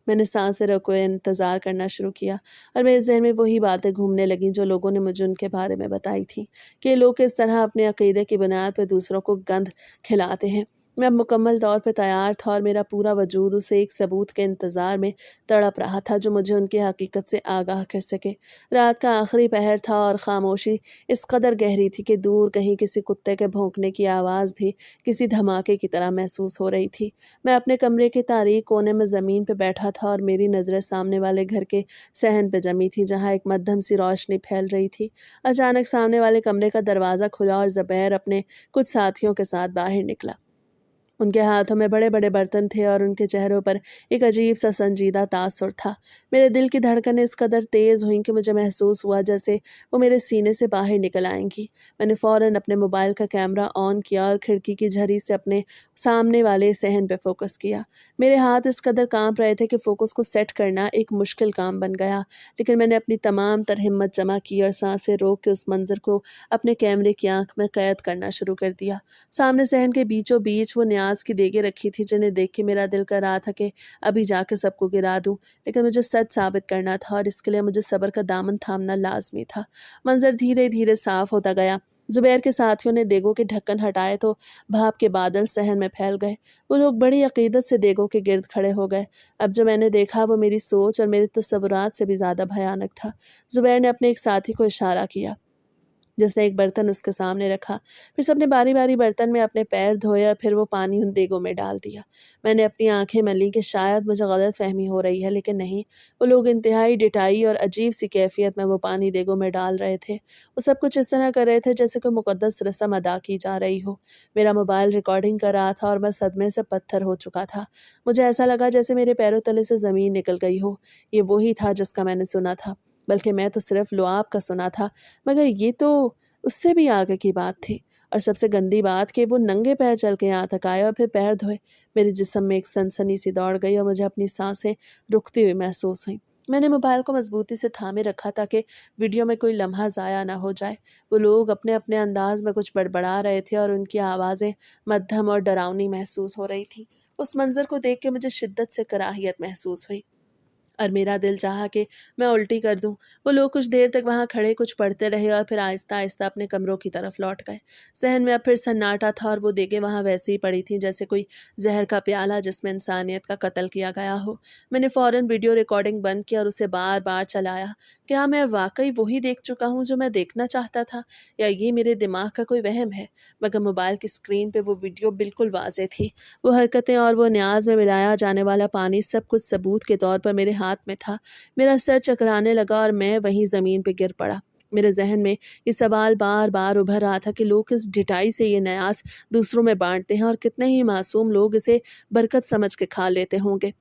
A: میں نے سانسیں روکے انتظار کرنا شروع کیا اور میرے ذہن میں وہی باتیں گھومنے لگیں جو لوگوں نے مجھے ان کے بارے میں بتائی تھیں کہ یہ لوگ اس طرح اپنے عقیدے کی بنیاد پہ دوسروں کو گند کھلاتے ہیں۔ میں اب مکمل طور پہ تیار تھا اور میرا پورا وجود اسے ایک ثبوت کے انتظار میں تڑپ رہا تھا جو مجھے ان کی حقیقت سے آگاہ کر سکے۔ رات کا آخری پہر تھا اور خاموشی اس قدر گہری تھی کہ دور کہیں کسی کتے کے بھونکنے کی آواز بھی کسی دھماکے کی طرح محسوس ہو رہی تھی۔ میں اپنے کمرے کے تاریک کونے میں زمین پہ بیٹھا تھا اور میری نظریں سامنے والے گھر کے صحن پہ جمی تھی جہاں ایک مدھم سی روشنی پھیل رہی تھی۔ اچانک سامنے والے کمرے کا دروازہ کھلا اور زبیر اپنے کچھ ساتھیوں کے ساتھ باہر نکلا۔ ان کے ہاتھوں میں بڑے بڑے برتن تھے اور ان کے چہروں پر ایک عجیب سا سنجیدہ تاثر تھا۔ میرے دل کی دھڑکنیں اس قدر تیز ہوئیں کہ مجھے محسوس ہوا جیسے وہ میرے سینے سے باہر نکل آئیں گی۔ میں نے فوراً اپنے موبائل کا کیمرہ آن کیا اور کھڑکی کی جھری سے اپنے سامنے والے صحن پہ فوکس کیا۔ میرے ہاتھ اس قدر کانپ رہے تھے کہ فوکس کو سیٹ کرنا ایک مشکل کام بن گیا، لیکن میں نے اپنی تمام تر ہمت جمع کی اور سانسیں روک کے اس منظر کو اپنے کیمرے کی آنکھ میں قید کرنا شروع کر دیا۔ سامنے صحن کے بیچوں بیچ وہ نیاز کی دیگیں رکھی تھی جنہیں دیکھ کے میرا دل کر رہا تھا کہ ابھی جا کے سب کو گرا دوں، لیکن مجھے سچ ثابت کرنا تھا اور اس کے لیے مجھے صبر کا دامن تھامنا لازمی تھا۔ منظر دھیرے دھیرے صاف ہوتا گیا۔ زبیر کے ساتھیوں نے دیگوں کے ڈھکن ہٹائے تو بھاپ کے بادل صحن میں پھیل گئے۔ وہ لوگ بڑی عقیدت سے دیگوں کے گرد کھڑے ہو گئے۔ اب جو میں نے دیکھا وہ میری سوچ اور میرے تصورات سے بھی زیادہ بھیانک تھا۔ زبیر نے اپنے ایک ساتھی کو اشارہ کیا جس نے ایک برتن اس کے سامنے رکھا۔ پھر سب نے باری باری برتن میں اپنے پیر دھوئے اور پھر وہ پانی ان دیگوں میں ڈال دیا۔ میں نے اپنی آنکھیں ملیں کہ شاید مجھے غلط فہمی ہو رہی ہے، لیکن نہیں، وہ لوگ انتہائی ڈٹائی اور عجیب سی کیفیت میں وہ پانی دیگوں میں ڈال رہے تھے۔ وہ سب کچھ اس طرح کر رہے تھے جیسے کوئی مقدس رسم ادا کی جا رہی ہو۔ میرا موبائل ریکارڈنگ کر رہا تھا اور میں صدمے سے پتھر ہو چکا تھا۔ مجھے ایسا لگا جیسے میرے پیروں تلے سے زمین نکل گئی ہو۔ یہ وہی تھا جس کا میں نے سنا تھا، بلکہ میں تو صرف لعاب کا سنا تھا، مگر یہ تو اس سے بھی آگے کی بات تھی۔ اور سب سے گندی بات کہ وہ ننگے پیر چل کے یہاں تک آئے اور پھر پیر دھوئے۔ میرے جسم میں ایک سنسنی سی دوڑ گئی اور مجھے اپنی سانسیں رکتی ہوئی محسوس ہوئیں۔ मैंने मोबाइल को मजबूती से थामे रखा ताकि वीडियो में कोई लम्हा ज़ाया ना हो जाए। वो लोग अपने अपने अंदाज में कुछ बड़बड़ा रहे थे और उनकी आवाज़ें मध्यम और डरावनी महसूस हो रही थी। उस मंजर को देख के मुझे शिद्दत से कराहियत महसूस हुई और मेरा दिल चाहा कि मैं उल्टी कर दूं। वो लोग कुछ देर तक वहां खड़े कुछ पढ़ते रहे और फिर आहिस्ता आहिस्ता अपने कमरों की तरफ लौट गए। सहन में अब फिर सन्नाटा था और वो देखें वहां वैसे ही पड़ी थी जैसे कोई जहर का प्याला जिसमें इंसानियत का कत्ल किया गया हो। मैंने फौरन वीडियो रिकॉर्डिंग बंद किया और उसे बार बार चलाया। क्या मैं वाकई वही देख चुका हूँ जो मैं देखना चाहता था, या ये मेरे दिमाग का कोई वहम है? मगर मोबाइल की स्क्रीन पे वो वीडियो बिल्कुल वाजे थी। वो हरकतें और वो न्याज में मिलाया जाने वाला पानी सब कुछ सबूत के तौर पर मेरे हाथ में था। मेरा सर चकराने लगा और मैं वहीं ज़मीन पे गिर पड़ा। मेरे जहन में ये सवाल बार बार उभर रहा था कि लोग किस ढिठाई से ये न्यास दूसरों में बांटते हैं और कितने ही मासूम लोग इसे बरकत समझ के खा लेते होंगे।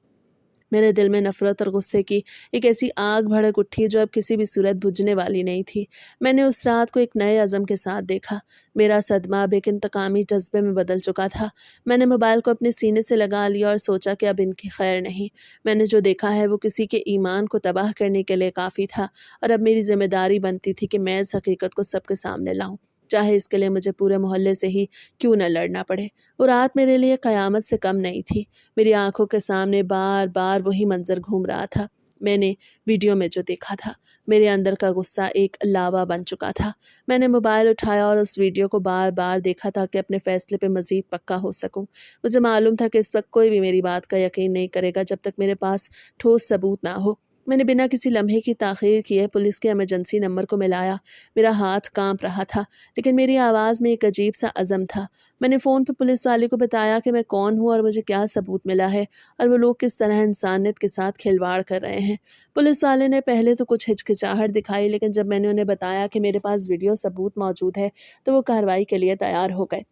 A: मेरे दिल में नफरत और गुस्से की एक ऐसी आग भड़क उठी जो अब किसी भी सूरत बुझने वाली नहीं थी। मैंने उस रात को एक नए अज़म के साथ देखा। मेरा सदमा अब एक इंतकामी जज्बे में बदल चुका था। मैंने मोबाइल को अपने सीने से लगा लिया और सोचा कि अब इनकी खैर नहीं। मैंने जो देखा है वो किसी के ईमान को तबाह करने के लिए काफ़ी था और अब मेरी जिम्मेदारी बनती थी कि मैं इस हकीकत को सबके सामने लाऊं, चाहे इसके लिए मुझे पूरे मोहल्ले से ही क्यों न लड़ना पड़े। वो रात मेरे लिए क़यामत से कम नहीं थी। मेरी आंखों के सामने बार बार वही मंजर घूम रहा था। मैंने वीडियो में जो देखा था। मेरे अंदर का गुस्सा एक लावा बन चुका था। मैंने मोबाइल उठाया और उस वीडियो को बार बार देखा ताकि अपने फैसले पे मजीद पक्का हो सकूं। मुझे मालूम था कि इस वक्त कोई भी मेरी बात का यकीन नहीं करेगा जब तक मेरे पास ठोस सबूत ना हो। मैंने बिना किसी लम्हे की ताख़ीर किए पुलिस के इमरजेंसी नंबर को मिलाया। मेरा हाथ कांप रहा था, लेकिन मेरी आवाज़ में एक अजीब सा अज़म था। मैंने फ़ोन पे पुलिस वाले को बताया कि मैं कौन हूँ और मुझे क्या सबूत मिला है और वो लोग किस तरह इंसानियत के साथ खिलवाड़ कर रहे हैं। पुलिस वाले ने पहले तो कुछ हिचकिचाहट दिखाई, लेकिन जब मैंने उन्हें बताया कि मेरे पास वीडियो सबूत मौजूद है तो वो कार्रवाई के लिए तैयार हो गए।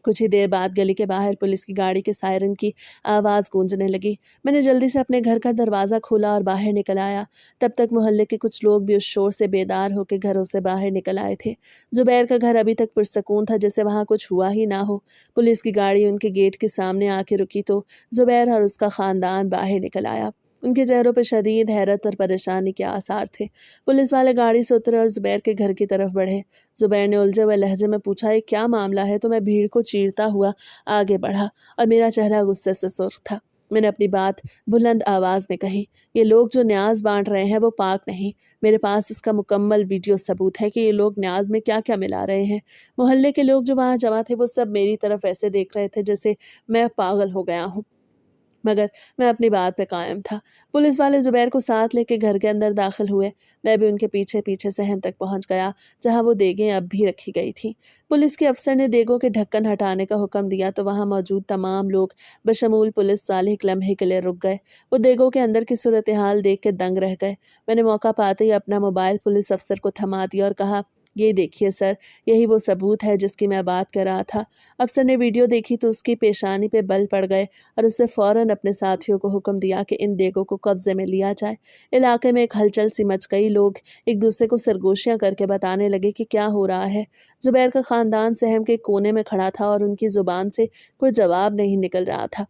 A: कुछ ही देर बाद गली के बाहर पुलिस की गाड़ी के सायरन की आवाज़ गूंजने लगी। मैंने जल्दी से अपने घर का दरवाज़ा खोला और बाहर निकल आया। तब तक मोहल्ले के कुछ लोग भी उस शोर से बेदार होकर घरों से बाहर निकल आए थे। जुबैर का घर अभी तक पुरसकून था, जैसे वहाँ कुछ हुआ ही ना हो। पुलिस की गाड़ी उनके गेट के सामने आके रुकी तो जुबैर और उसका ख़ानदान बाहर निकल आया। उनके चेहरों पर शदीद हैरत और परेशानी के आसार थे। पुलिस वाले गाड़ी से उतरे और जुबैर के घर की तरफ बढ़े। जुबैर ने उलझे हुए लहजे में पूछा, ये क्या मामला है? तो मैं भीड़ को चीरता हुआ आगे बढ़ा और मेरा चेहरा गुस्से से सुर्ख था। मैंने अपनी बात बुलंद आवाज़ में कही, ये लोग जो न्याज बांट रहे हैं वो पाक नहीं। मेरे पास इसका मुकम्मल वीडियो सबूत है कि ये लोग न्याज में क्या क्या मिला रहे हैं। मोहल्ले के लोग जो वहाँ जमा थे वो सब मेरी तरफ ऐसे देख रहे थे जैसे मैं पागल हो गया हूँ, मगर मैं अपनी बात पे कायम था। पुलिस वाले जुबैर को साथ लेके घर के अंदर दाखिल हुए। मैं भी उनके पीछे पीछे सहन तक पहुंच गया, जहां वो देगें अब भी रखी गई थी। पुलिस के अफसर ने देगों के ढक्कन हटाने का हुक्म दिया तो वहां मौजूद तमाम लोग बशमूल पुलिस वाले एक लम्हे के लिए रुक गए। वो देगों के अंदर की सूरत हाल देख के दंग रह गए। मैंने मौका पाते ही अपना मोबाइल पुलिस अफसर को थमा दिया और कहा, ये देखिए सर, यही वो सबूत है जिसकी मैं बात कर रहा था। अफसर ने वीडियो देखी तो उसकी पेशानी पे बल पड़ गए और उससे फ़ौरन अपने साथियों को हुक्म दिया कि इन देगों को कब्जे में लिया जाए। इलाके में एक हलचल सी मच गई। लोग एक दूसरे को सरगोशियां करके बताने लगे कि क्या हो रहा है। जुबैर का खानदान सहम के कोने में खड़ा था और उनकी जुबान से कोई जवाब नहीं निकल रहा था।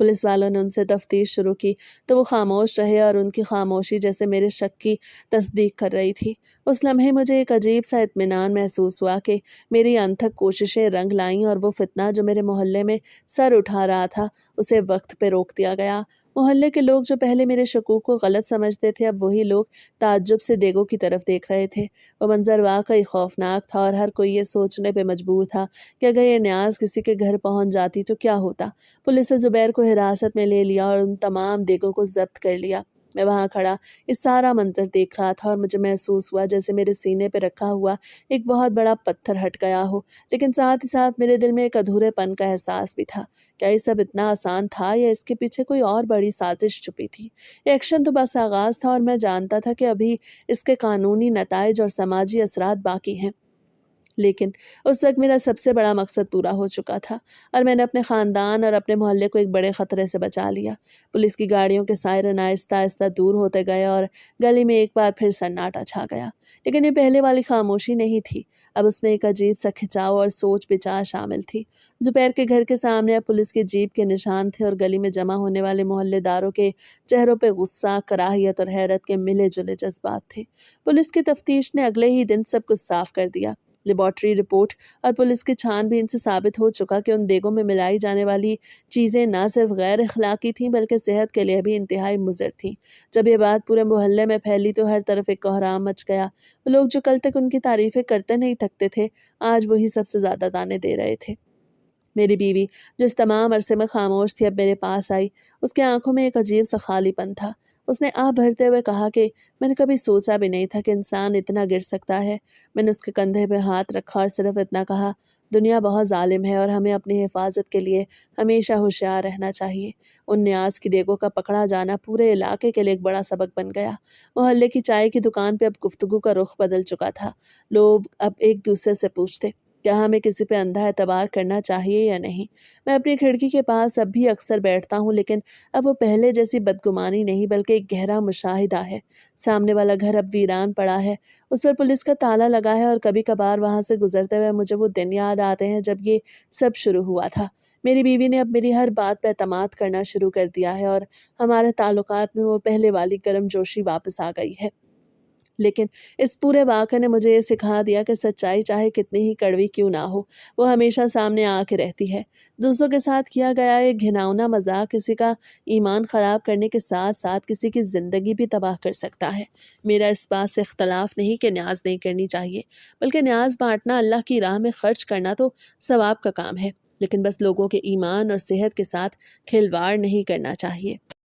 A: पुलिस वालों ने उनसे तफ्तीश शुरू की तो वो खामोश रहे और उनकी खामोशी जैसे मेरे शक की तस्दीक कर रही थी। उस लम्हे मुझे एक अजीब सा इत्मीनान महसूस हुआ कि मेरी अनथक कोशिशें रंग लाईं और वो फितना जो मेरे मोहल्ले में सर उठा रहा था उसे वक्त पे रोक दिया गया। मोहल्ले के लोग जो पहले मेरे शकूक को गलत समझते थे अब वही लोग ताज्जुब से देगों की तरफ देख रहे थे। वो मंजर वाकई खौफनाक था और हर कोई ये सोचने पे मजबूर था कि अगर ये न्याज किसी के घर पहुंच जाती तो क्या होता। पुलिस ने जुबैर को हिरासत में ले लिया और उन तमाम देगों को जब्त कर लिया। मैं वहां खड़ा इस सारा मंजर देख रहा था और मुझे महसूस हुआ जैसे मेरे सीने पे रखा हुआ एक बहुत बड़ा पत्थर हट गया हो, लेकिन साथ ही साथ मेरे दिल में एक अधूरेपन का एहसास भी था। क्या ये सब इतना आसान था या इसके पीछे कोई और बड़ी साजिश छुपी थी? एक्शन तो बस आगाज था और मैं जानता था कि अभी इसके कानूनी नताइज और समाजी असरात बाकी हैं, لیکن اس وقت میرا سب سے بڑا مقصد پورا ہو چکا تھا اور میں نے اپنے خاندان اور اپنے محلے کو ایک بڑے خطرے سے بچا لیا۔ پولیس کی گاڑیوں کے سائرن آہستہ آہستہ دور ہوتے گئے اور گلی میں ایک بار پھر سناٹا چھا گیا۔ لیکن یہ پہلے والی خاموشی نہیں تھی، اب اس میں ایک عجیب سا کھچاؤ اور سوچ بچار شامل تھی۔ دوپہر کے گھر کے سامنے اب پولیس کی جیپ کے نشان تھے اور گلی میں جمع ہونے والے محلے داروں کے چہروں پہ غصہ، کراہیت اور حیرت کے ملے جلے جذبات تھے۔ پولیس کی تفتیش نے اگلے ہی دن سب کچھ صاف کر دیا۔ لیبارٹری رپورٹ اور پولیس کی چھان بین سے ثابت ہو چکا کہ ان دیگوں میں ملائی جانے والی چیزیں نہ صرف غیر اخلاقی تھیں بلکہ صحت کے لیے بھی انتہائی مضر تھیں۔ جب یہ بات پورے محلے میں پھیلی تو ہر طرف ایک کوہرام مچ گیا۔ وہ لوگ جو کل تک ان کی تعریفیں کرتے نہیں تھکتے تھے، آج وہی سب سے زیادہ تانے دے رہے تھے۔ میری بیوی جو اس تمام عرصے میں خاموش تھی اب میرے پاس آئی۔ اس کی آنکھوں میں ایک عجیب سا خالی پن تھا۔ اس نے آہ بھرتے ہوئے کہا کہ میں نے کبھی سوچا بھی نہیں تھا کہ انسان اتنا گر سکتا ہے۔ میں نے اس کے کندھے پہ ہاتھ رکھا اور صرف اتنا کہا، دنیا بہت ظالم ہے اور ہمیں اپنی حفاظت کے لیے ہمیشہ ہوشیار رہنا چاہیے۔ ان نیاز کی دیگوں کا پکڑا جانا پورے علاقے کے لیے ایک بڑا سبق بن گیا۔ محلے کی چائے کی دکان پہ اب گفتگو کا رخ بدل چکا تھا۔ لوگ اب ایک دوسرے سے پوچھتے، کیا ہمیں کسی پہ اندھا اعتبار کرنا چاہیے یا نہیں؟ میں اپنی کھڑکی کے پاس اب بھی اکثر بیٹھتا ہوں، لیکن اب وہ پہلے جیسی بدگمانی نہیں بلکہ ایک گہرا مشاہدہ ہے۔ سامنے والا گھر اب ویران پڑا ہے، اس پر پولیس کا تالا لگا ہے اور کبھی کبھار وہاں سے گزرتے ہوئے مجھے وہ دن یاد آتے ہیں جب یہ سب شروع ہوا تھا۔ میری بیوی نے اب میری ہر بات پہ اعتماد کرنا شروع کر دیا ہے اور ہمارے تعلقات میں وہ پہلے والی گرم جوشی واپس آ گئی ہے۔ لیکن اس پورے واقعے نے مجھے یہ سکھا دیا کہ سچائی چاہے کتنی ہی کڑوی کیوں نہ ہو، وہ ہمیشہ سامنے آ کے رہتی ہے۔ دوسروں کے ساتھ کیا گیا ایک گھناؤنا مذاق کسی کا ایمان خراب کرنے کے ساتھ ساتھ کسی کی زندگی بھی تباہ کر سکتا ہے۔ میرا اس بات سے اختلاف نہیں کہ نیاز نہیں کرنی چاہیے، بلکہ نیاز بانٹنا، اللہ کی راہ میں خرچ کرنا تو ثواب کا کام ہے، لیکن بس لوگوں کے ایمان اور صحت کے ساتھ کھلواڑ نہیں کرنا چاہیے۔